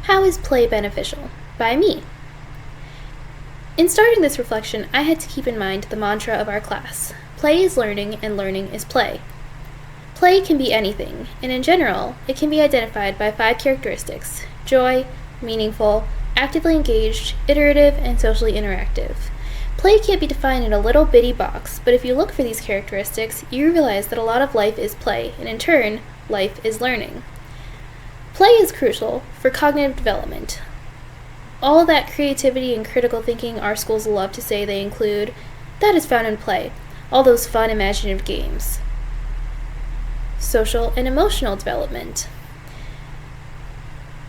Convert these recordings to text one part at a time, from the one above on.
How is play beneficial? By me. In starting this reflection, I had to keep in mind the mantra of our class: play is learning and learning is play. Play can be anything, and in general, it can be identified by 5 characteristics: joy, meaningful, actively engaged, iterative, and socially interactive. Play can't be defined in a little bitty box, but if you look for these characteristics, you realize that a lot of life is play, and in turn, life is learning. Play is crucial for cognitive development. All that creativity and critical thinking our schools love to say they include, that is found in play, all those fun imaginative games. Social and emotional development.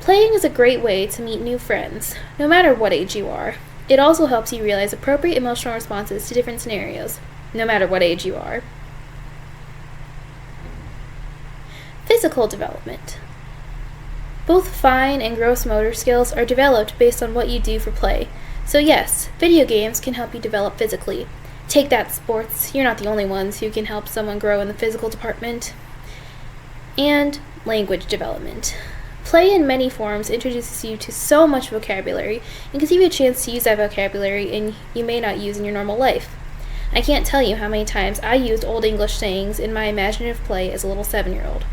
Playing is a great way to meet new friends, no matter what age you are. It also helps you realize appropriate emotional responses to different scenarios, no matter what age you are. Physical development. Both fine and gross motor skills are developed based on what you do for play. So yes, video games can help you develop physically. Take that, sports, you're not the only ones who can help someone grow in the physical department. And language development. Play in many forms introduces you to so much vocabulary and gives you a chance to use that vocabulary you may not use in your normal life. I can't tell you how many times I used Old English sayings in my imaginative play as a little 7-year-old.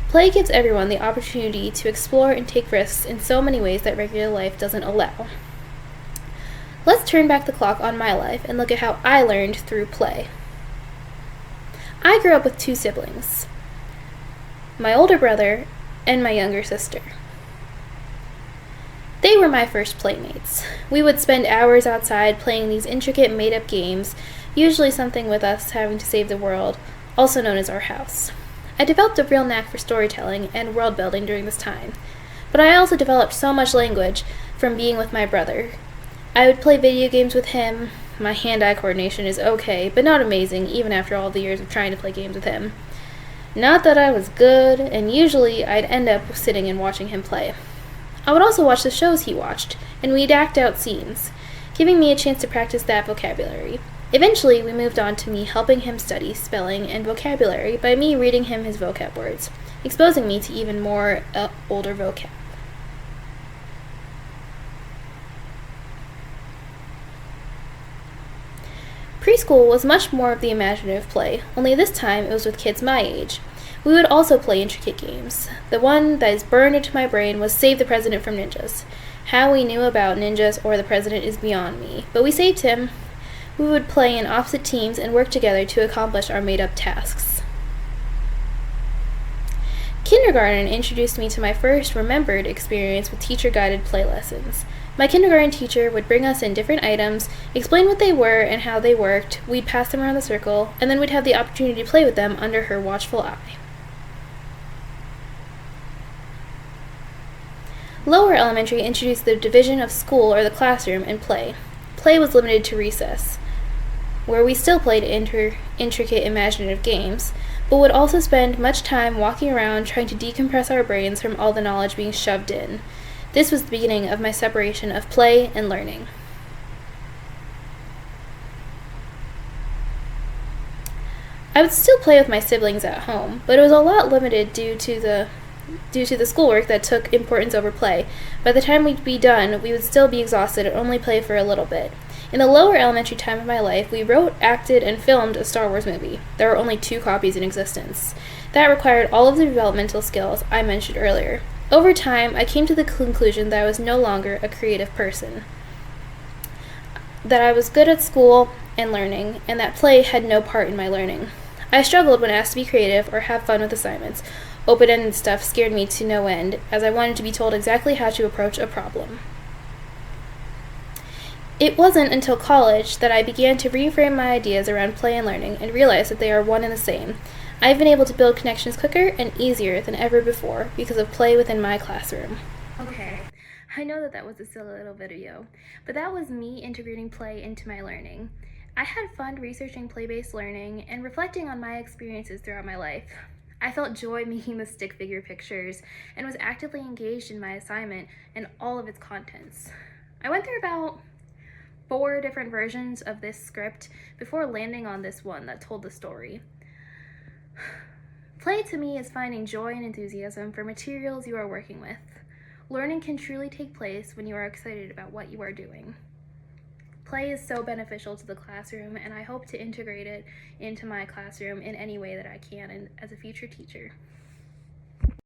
Play gives everyone the opportunity to explore and take risks in so many ways that regular life doesn't allow. Let's turn back the clock on my life and look at how I learned through play. I grew up with 2 siblings, my older brother and my younger sister. They were my first playmates. We would spend hours outside playing these intricate made-up games, usually something with us having to save the world, also known as our house. I developed a real knack for storytelling and world building during this time, but I also developed so much language from being with my brother. I would play video games with him. My hand-eye coordination is okay, but not amazing even after all the years of trying to play games with him. Not that I was good, and usually I'd end up sitting and watching him play. I would also watch the shows he watched, and we'd act out scenes, giving me a chance to practice that vocabulary. Eventually, we moved on to me helping him study spelling and vocabulary by me reading him his vocab words, exposing me to even more older vocab. Preschool was much more of the imaginative play, only this time it was with kids my age. We would also play intricate games. The one that is burned into my brain was Save the President from Ninjas. How we knew about ninjas or the president is beyond me, but we saved him. We would play in opposite teams and work together to accomplish our made-up tasks. Kindergarten introduced me to my first remembered experience with teacher-guided play lessons. My kindergarten teacher would bring us in different items, explain what they were and how they worked, we'd pass them around the circle, and then we'd have the opportunity to play with them under her watchful eye. Lower elementary introduced the division of school or the classroom and play. Play was limited to recess, where we still played intricate imaginative games, but would also spend much time walking around trying to decompress our brains from all the knowledge being shoved in. This was the beginning of my separation of play and learning. I would still play with my siblings at home, but it was a lot limited due to the schoolwork that took importance over play. By the time we'd be done, we would still be exhausted and only play for a little bit. In the lower elementary time of my life, we wrote, acted, and filmed a Star Wars movie. There were only 2 copies in existence. That required all of the developmental skills I mentioned earlier. Over time, I came to the conclusion that I was no longer a creative person, that I was good at school and learning, and that play had no part in my learning. I struggled when asked to be creative or have fun with assignments. Open-ended stuff scared me to no end, as I wanted to be told exactly how to approach a problem. It wasn't until college that I began to reframe my ideas around play and learning and realize that they are one and the same. I've been able to build connections quicker and easier than ever before because of play within my classroom. Okay, I know that was a silly little video, but that was me integrating play into my learning. I had fun researching play-based learning and reflecting on my experiences throughout my life. I felt joy making the stick figure pictures and was actively engaged in my assignment and all of its contents. I went through about 4 different versions of this script before landing on this one that told the story. Play to me is finding joy and enthusiasm for materials you are working with. Learning can truly take place when you are excited about what you are doing. Play is so beneficial to the classroom, and I hope to integrate it into my classroom in any way that I can and as a future teacher.